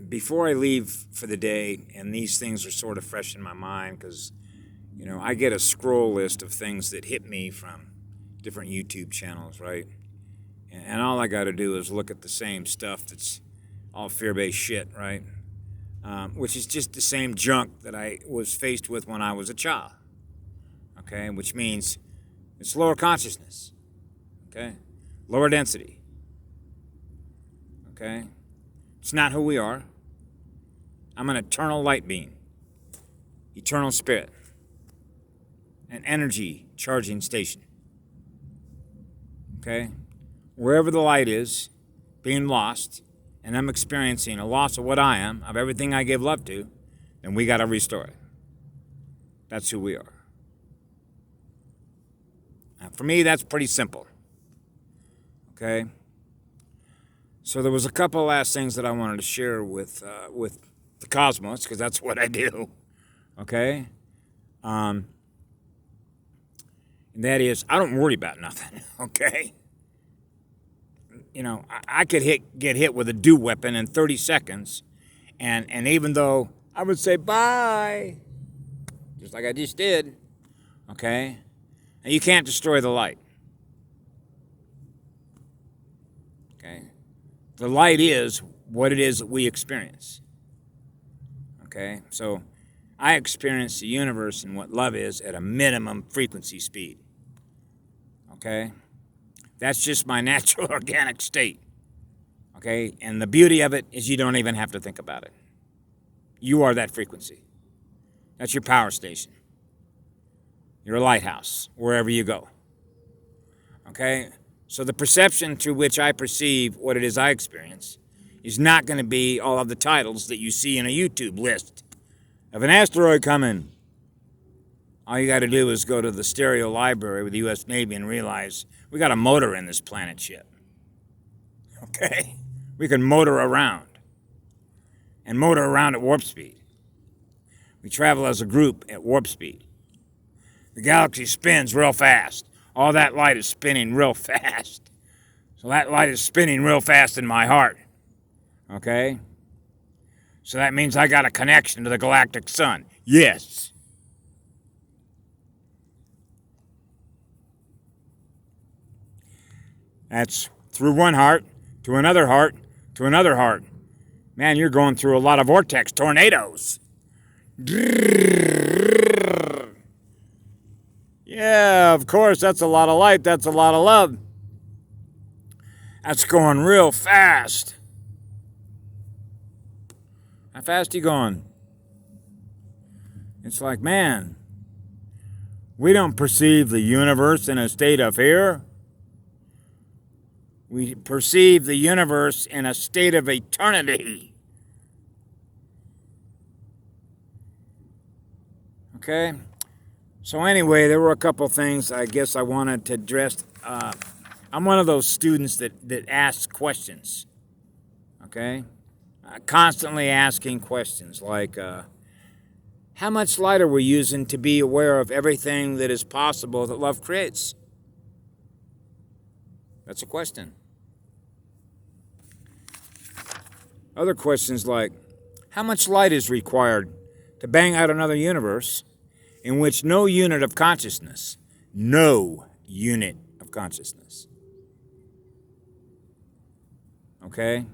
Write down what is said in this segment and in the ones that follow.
Before I leave for the day, and these things are sort of fresh in my mind because, I get a scroll list of things that hit me from different YouTube channels, right? And all I got to do is look at the same stuff that's all fear-based shit, right? Which is just the same junk that I was faced with when I was a child, okay? Which means it's lower consciousness, okay? Lower density, okay? It's not who we are. I'm an eternal light being, eternal spirit, an energy charging station, okay? Wherever the light is being lost, and I'm experiencing a loss of what I am, of everything I give love to, then we got to restore it. That's who we are. Now, for me, that's pretty simple, okay? So there was a couple last things that I wanted to share with the cosmos, because that's what I do, okay? And that is, I don't worry about nothing, okay? I could get hit with a dew weapon in 30 seconds, and even though I would say bye, just like I just did, okay? And you can't destroy the light, okay? The light is what it is that we experience, okay? So I experience the universe and what love is at a minimum frequency speed, okay? That's just my natural organic state, okay? And the beauty of it is you don't even have to think about it. You are that frequency. That's your power station. You're a lighthouse wherever you go, okay? So the perception through which I perceive what it is I experience is not going to be all of the titles that you see in a YouTube list of an asteroid coming. All you got to do is go to the stereo library with the U.S. Navy and realize we got a motor in this planet ship, okay? We can motor around and motor around at warp speed. We travel as a group at warp speed. The galaxy spins real fast. All that light is spinning real fast. So that light is spinning real fast in my heart, okay? So that means I got a connection to the galactic sun. Yes. That's through one heart, to another heart, to another heart. Man, you're going through a lot of vortex tornadoes. Yeah, of course, that's a lot of light, that's a lot of love. That's going real fast. How fast are you going? It's like, man, we don't perceive the universe in a state of fear. We perceive the universe in a state of eternity. Okay? So anyway, there were a couple things I guess I wanted to address. I'm one of those students that asks questions. Okay? Constantly asking questions like, how much light are we using to be aware of everything that is possible that love creates? That's a question. Other questions like, how much light is required to bang out another universe in which no unit of consciousness, okay,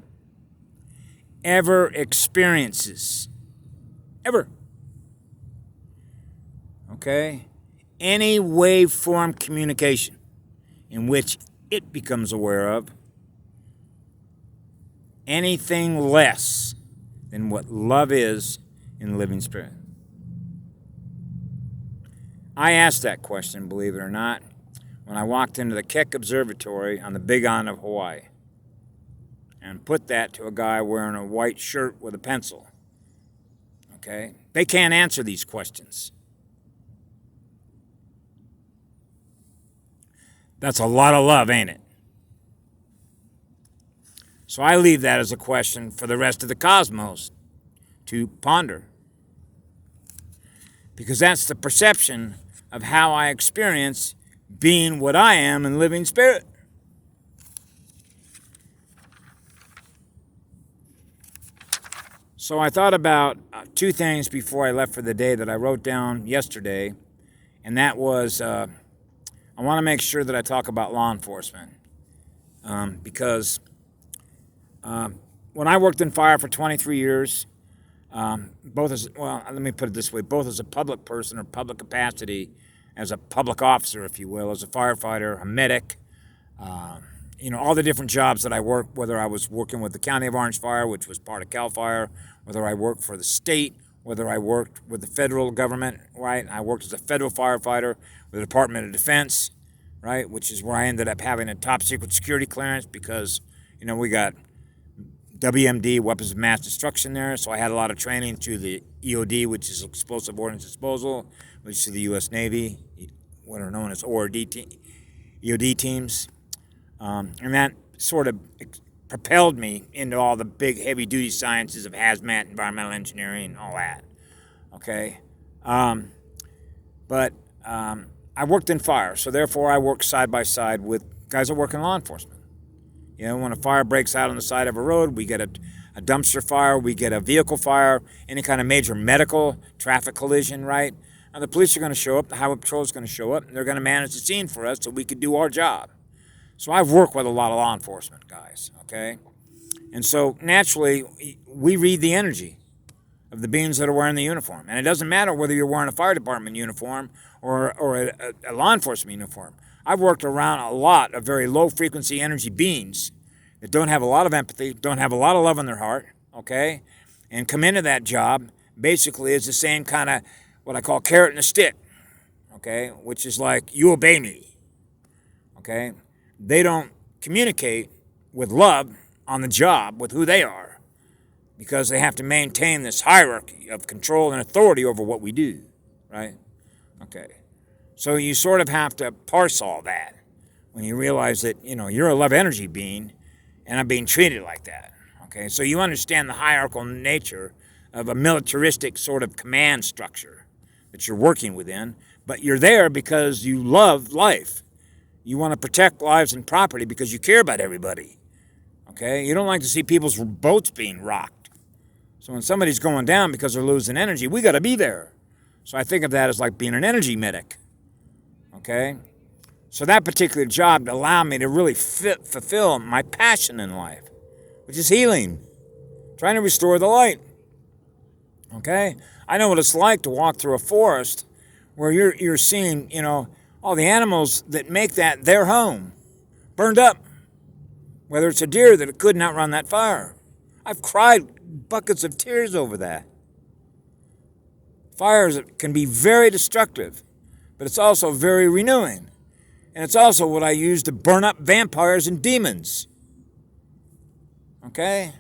ever experiences, ever, okay, any waveform communication in which it becomes aware of anything less than what love is in the living spirit? I asked that question, believe it or not, when I walked into the Keck Observatory on the Big Island of Hawaii and put that to a guy wearing a white shirt with a pencil. Okay? They can't answer these questions. That's a lot of love, ain't it? So I leave that as a question for the rest of the cosmos to ponder. Because that's the perception of how I experience being what I am in living spirit. So I thought about two things before I left for the day that I wrote down yesterday, and that was I want to make sure that I talk about law enforcement because when I worked in fire for 23 years, both as, well, let me put it this way, both as a public person or public capacity, as a public officer, if you will, as a firefighter, a medic, all the different jobs that I worked, whether I was working with the County of Orange Fire, which was part of CAL FIRE, whether I worked for the state, whether I worked with the federal government, right? I worked as a federal firefighter with the Department of Defense, right? Which is where I ended up having a top secret security clearance because, we got WMD, weapons of mass destruction there. So I had a lot of training through the EOD, which is Explosive Ordnance Disposal, which is the U.S. Navy, what are known as EOD teams. And that sort of propelled me into all the big heavy-duty sciences of hazmat, environmental engineering, and all that. Okay? But I worked in fire, so therefore I worked side by side with guys that work in law enforcement. When a fire breaks out on the side of a road, we get a dumpster fire, we get a vehicle fire, any kind of major medical, traffic collision, right? Now, the police are going to show up, the highway patrol is going to show up, and they're going to manage the scene for us so we can do our job. So I've worked with a lot of law enforcement guys, okay? And so naturally, we read the energy of the beings that are wearing the uniform. And it doesn't matter whether you're wearing a fire department uniform or a law enforcement uniform. I've worked around a lot of very low-frequency energy beings that don't have a lot of empathy, don't have a lot of love in their heart, okay? And come into that job basically as the same kind of what I call carrot and a stick, okay? Which is like, you obey me, okay? They don't communicate with love on the job with who they are because they have to maintain this hierarchy of control and authority over what we do, right? Okay. So you sort of have to parse all that when you realize that, you're a love energy being and I'm being treated like that, okay? So you understand the hierarchical nature of a militaristic sort of command structure that you're working within, but you're there because you love life. You want to protect lives and property because you care about everybody, okay? You don't like to see people's boats being rocked. So when somebody's going down because they're losing energy, we got to be there. So I think of that as like being an energy medic, okay? So that particular job allowed me to really fulfill my passion in life, which is healing, trying to restore the light, okay? I know what it's like to walk through a forest where you're seeing, all the animals that make that their home burned up, whether it's a deer that couldn't outrun that fire. I've cried buckets of tears over that. Fires can be very destructive, but it's also very renewing. And it's also what I use to burn up vampires and demons. Okay?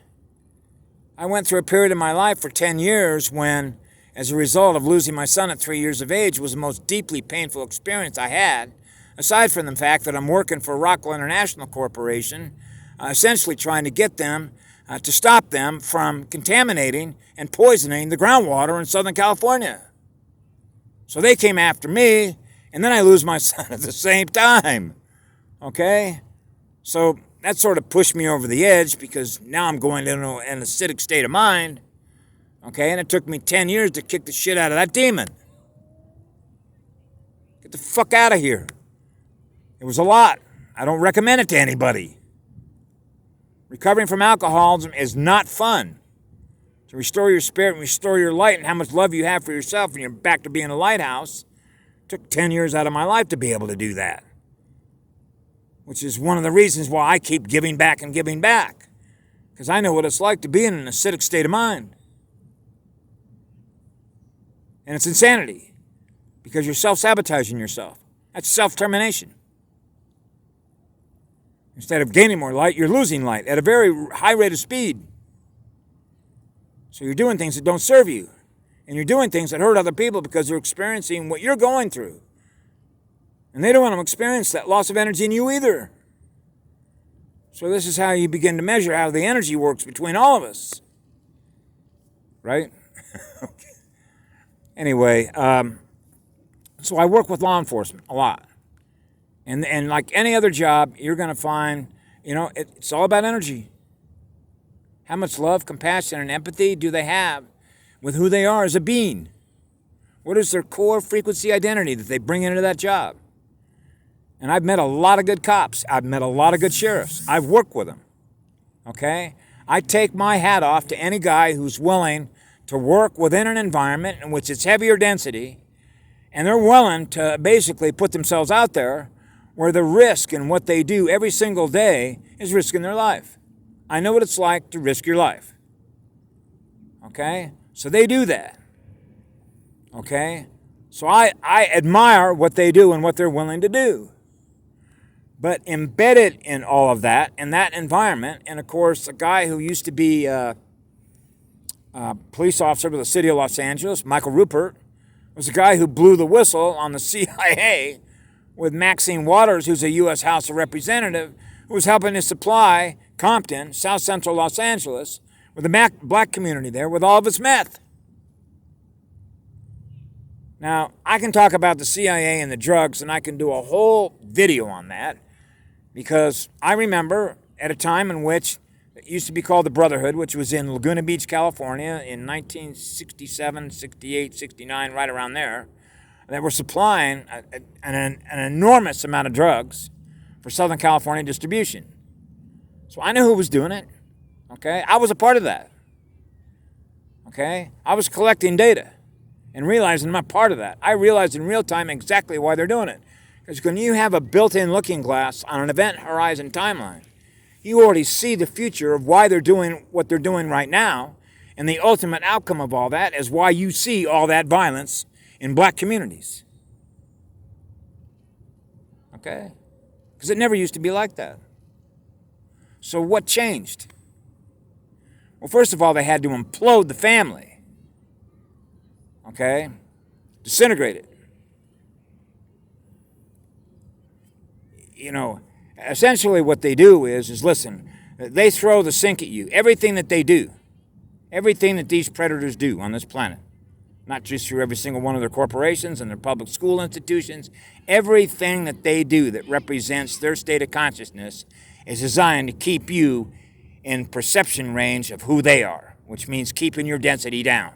I went through a period in my life for 10 years when, as a result of losing my son at 3 years of age, was the most deeply painful experience I had, aside from the fact that I'm working for Rockwell International Corporation, essentially trying to get them to stop them from contaminating and poisoning the groundwater in Southern California. So they came after me, and then I lose my son at the same time. Okay? So that sort of pushed me over the edge because now I'm going into an acidic state of mind. Okay? And it took me 10 years to kick the shit out of that demon. Get the fuck out of here. It was a lot. I don't recommend it to anybody. Recovering from alcoholism is not fun. To restore your spirit and restore your light and how much love you have for yourself when you're back to being a lighthouse, it took 10 years out of my life to be able to do that. Which is one of the reasons why I keep giving back and giving back. Because I know what it's like to be in an acidic state of mind. And it's insanity. Because you're self-sabotaging yourself. That's self-termination. Instead of gaining more light, you're losing light at a very high rate of speed. So you're doing things that don't serve you. And you're doing things that hurt other people because they're experiencing what you're going through. And they don't want to experience that loss of energy in you either. So this is how you begin to measure how the energy works between all of us. Right? Okay. Anyway, so I work with law enforcement a lot. And like any other job, you're going to find, it's all about energy. How much love, compassion, and empathy do they have with who they are as a being? What is their core frequency identity that they bring into that job? And I've met a lot of good cops. I've met a lot of good sheriffs. I've worked with them. Okay? I take my hat off to any guy who's willing to work within an environment in which it's heavier density, and they're willing to basically put themselves out there where the risk in what they do every single day is risking their life. I know what it's like to risk your life. Okay? So they do that. Okay? So I admire what they do and what they're willing to do. But embedded in all of that, in that environment, and of course, a guy who used to be a police officer with the city of Los Angeles, Michael Rupert, was a guy who blew the whistle on the CIA with Maxine Waters, who's a U.S. House of Representative, who was helping to supply Compton, South Central Los Angeles, with the black community there, with all of its meth. Now, I can talk about the CIA and the drugs, and I can do a whole video on that, because I remember at a time in which it used to be called the Brotherhood, which was in Laguna Beach, California, in 1967, 68, 69, right around there, that were supplying an enormous amount of drugs for Southern California distribution. So I knew who was doing it. Okay? I was a part of that. Okay? I was collecting data and realizing I'm a part of that. I realized in real time exactly why they're doing it. Because when you have a built-in looking glass on an event horizon timeline, you already see the future of why they're doing what they're doing right now, and the ultimate outcome of all that is why you see all that violence in black communities. Okay? Because it never used to be like that. So what changed? Well, first of all, they had to implode the family. Okay? Disintegrate it. You know, essentially what they do is listen, they throw the sink at you. Everything that they do, everything that these predators do on this planet, not just through every single one of their corporations and their public school institutions, everything that they do that represents their state of consciousness is designed to keep you in perception range of who they are, which means keeping your density down.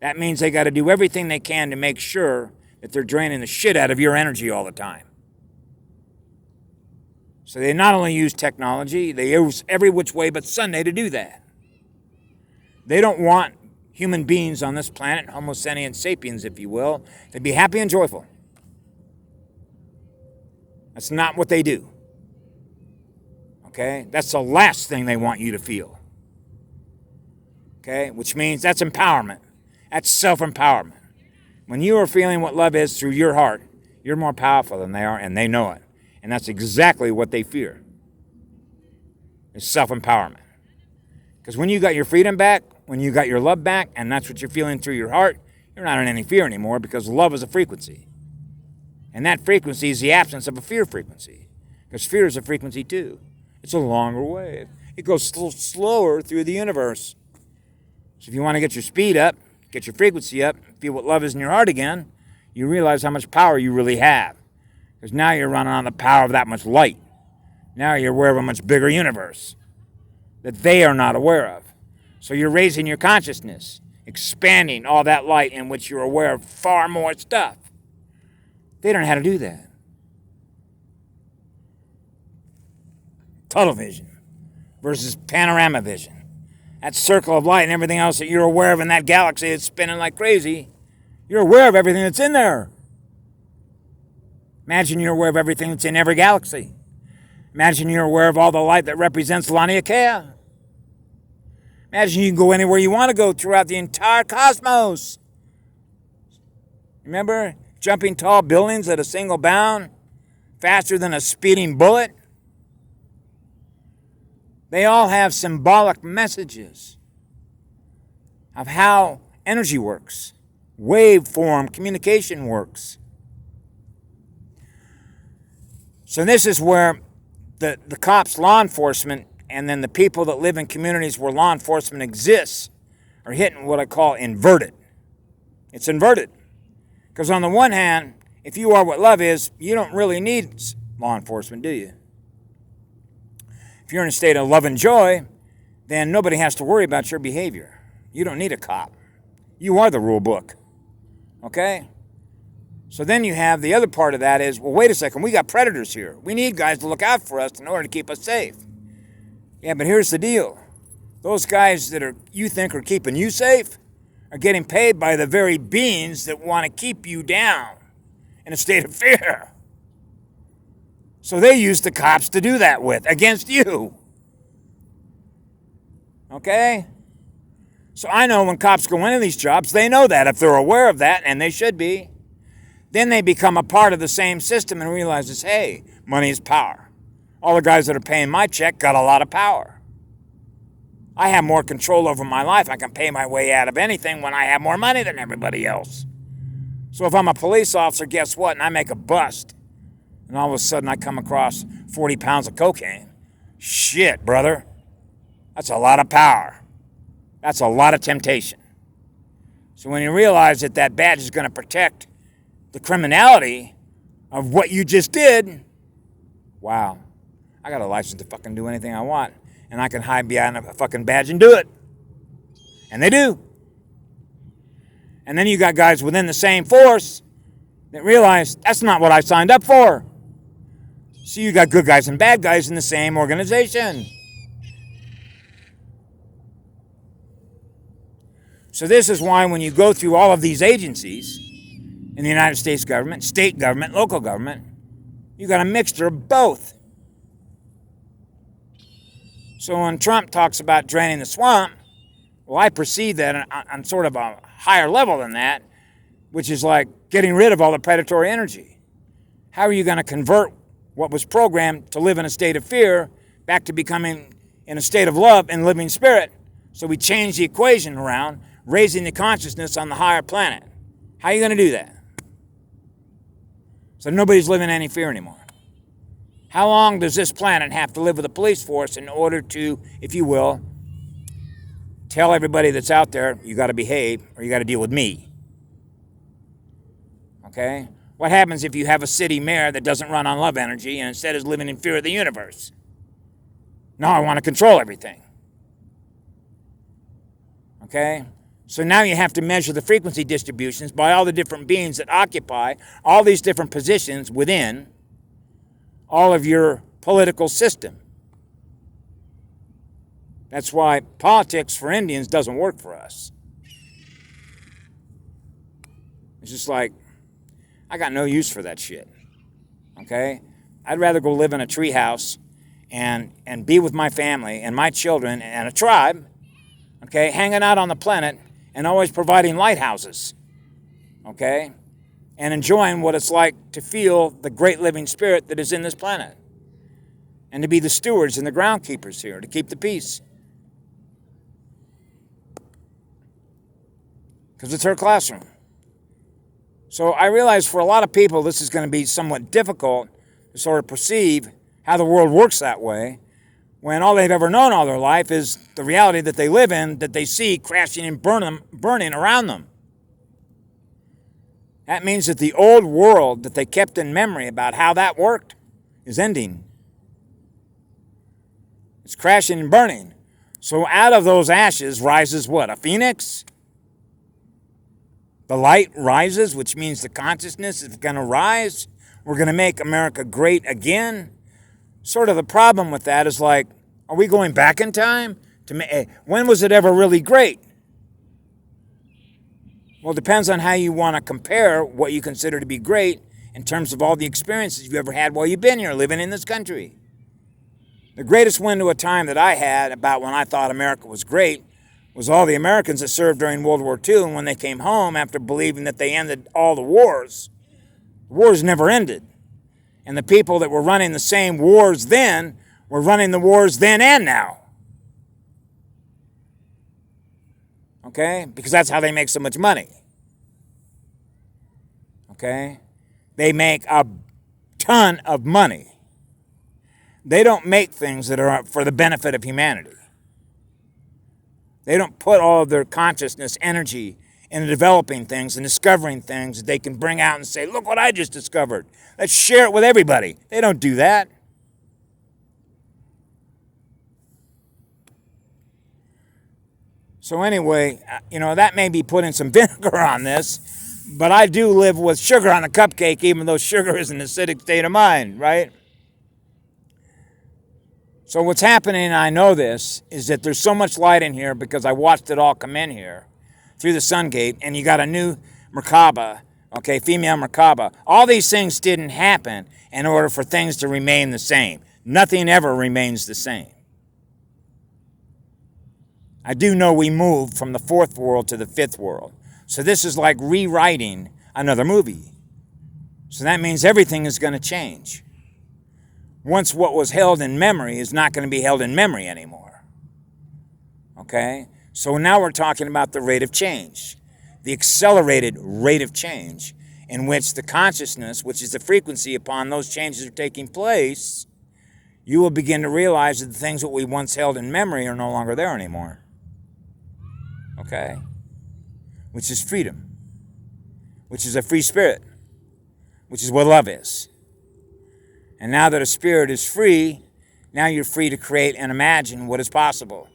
That means they got to do everything they can to make sure that they're draining the shit out of your energy all the time. So they not only use technology, they use every which way but Sunday to do that. They don't want human beings on this planet, Homo sapiens sapiens, if you will, to be happy and joyful. That's not what they do. Okay? That's the last thing they want you to feel. Okay? Which means that's empowerment. That's self-empowerment. When you are feeling what love is through your heart, you're more powerful than they are, and they know it. And that's exactly what they fear. It's self-empowerment. Because when you got your freedom back, when you got your love back, and that's what you're feeling through your heart, you're not in any fear anymore, because love is a frequency. And that frequency is the absence of a fear frequency. Because fear is a frequency too. It's a longer wave. It goes slower through the universe. So if you want to get your speed up, get your frequency up, feel what love is in your heart again, you realize how much power you really have. Because now you're running on the power of that much light. Now you're aware of a much bigger universe that they are not aware of. So you're raising your consciousness, expanding all that light in which you're aware of far more stuff. They don't know how to do that. Tunnel vision versus panorama vision. That circle of light and everything else that you're aware of in that galaxy that's spinning like crazy, you're aware of everything that's in there. Imagine you're aware of everything that's in every galaxy. Imagine you're aware of all the light that represents Laniakea. Imagine you can go anywhere you want to go throughout the entire cosmos. Remember, jumping tall buildings at a single bound, faster than a speeding bullet? They all have symbolic messages of how energy works, waveform communication works. So this is where the cops, law enforcement, and then the people that live in communities where law enforcement exists are hitting what I call inverted. It's inverted. Because on the one hand, if you are what love is, you don't really need law enforcement, do you? If you're in a state of love and joy, then nobody has to worry about your behavior. You don't need a cop. You are the rule book. Okay? So then you have the other part of that is, well, wait a second, we got predators here. We need guys to look out for us in order to keep us safe. Yeah, but here's the deal. Those guys that you think are keeping you safe are getting paid by the very beings that want to keep you down in a state of fear. So they use the cops to do that with, against you. Okay? So I know when cops go into these jobs, they know that. If they're aware of that, and they should be, then they become a part of the same system and realizes, hey, money is power. All the guys that are paying my check got a lot of power. I have more control over my life. I can pay my way out of anything when I have more money than everybody else. So if I'm a police officer, guess what? And I make a bust, and all of a sudden I come across 40 pounds of cocaine. Shit, brother. That's a lot of power. That's a lot of temptation. So when you realize that that badge is going to protect the criminality of what you just did, wow, I got a license to fucking do anything I want. And I can hide behind a fucking badge and do it. And they do. And then you got guys within the same force that realize that's not what I signed up for. So you got good guys and bad guys in the same organization. So this is why when you go through all of these agencies in the United States government, state government, local government, you got a mixture of both. So when Trump talks about draining the swamp, well, I perceive that on sort of a higher level than that, which is like getting rid of all the predatory energy. How are you going to convert what was programmed to live in a state of fear back to becoming in a state of love and living spirit? So we change the equation around, raising the consciousness on the higher planet. How are you going to do that? So nobody's living in any fear anymore. How long does this planet have to live with a police force in order to, if you will, tell everybody that's out there, you got to behave or you got to deal with me? Okay? What happens if you have a city mayor that doesn't run on love energy and instead is living in fear of the universe? No, I want to control everything. Okay? So now you have to measure the frequency distributions by all the different beings that occupy all these different positions within all of your political system. That's why politics for Indians doesn't work for us. It's just like, I got no use for that shit. Okay? I'd rather go live in a treehouse and be with my family and my children and a tribe, okay, hanging out on the planet and always providing lighthouses, okay, and enjoying what it's like to feel the great living spirit that is in this planet, and to be the stewards and the groundkeepers here, to keep the peace. Because it's her classroom. So I realize for a lot of people this is going to be somewhat difficult to sort of perceive how the world works that way, when all they've ever known all their life is the reality that they live in, that they see crashing and burning around them. That means that the old world that they kept in memory about how that worked is ending. It's crashing and burning. So out of those ashes rises what? A phoenix? The light rises, which means the consciousness is going to rise. We're going to make America great again. Sort of the problem with that is like, are we going back in time? When was it ever really great? Well, it depends on how you want to compare what you consider to be great in terms of all the experiences you've ever had while you've been here living in this country. The greatest window of time that I had about when I thought America was great was all the Americans that served during World War II, and when they came home after believing that they ended all the wars never ended. And the people that were running the same wars then were running the wars then and now. Okay? Because that's how they make so much money. Okay? They make a ton of money. They don't make things that are for the benefit of humanity. They don't put all of their consciousness energy into developing things and discovering things that they can bring out and say, look what I just discovered. Let's share it with everybody. They don't do that. So anyway, that may be putting some vinegar on this, but I do live with sugar on a cupcake, even though sugar is an acidic state of mind, right? So what's happening, I know this, is that there's so much light in here because I watched it all come in here through the sun gate, and you got a new Merkaba, okay, female Merkaba. All these things didn't happen in order for things to remain the same. Nothing ever remains the same. I do know we moved from the fourth world to the fifth world. So this is like rewriting another movie. So that means everything is going to change. Once what was held in memory is not going to be held in memory anymore. Okay? So now we're talking about the rate of change, the accelerated rate of change, in which the consciousness, which is the frequency upon those changes are taking place, you will begin to realize that the things that we once held in memory are no longer there anymore. Okay? Which is freedom, which is a free spirit, which is what love is. And now that a spirit is free, now you're free to create and imagine what is possible.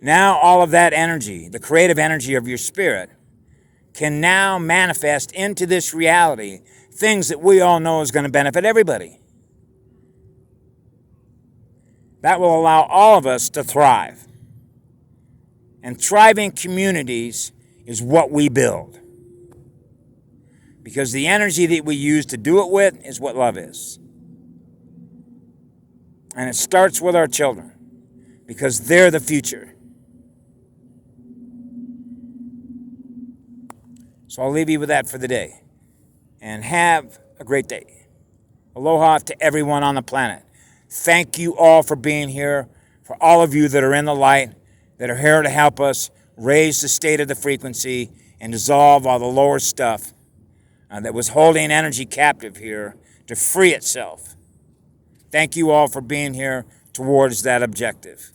Now all of that energy, the creative energy of your spirit, can now manifest into this reality things that we all know is going to benefit everybody. That will allow all of us to thrive. And thriving communities is what we build. Because the energy that we use to do it with is what love is. And it starts with our children, because they're the future. So I'll leave you with that for the day. And have a great day. Aloha to everyone on the planet. Thank you all for being here, for all of you that are in the light, that are here to help us raise the state of the frequency and dissolve all the lower stuff that was holding energy captive here to free itself. Thank you all for being here towards that objective.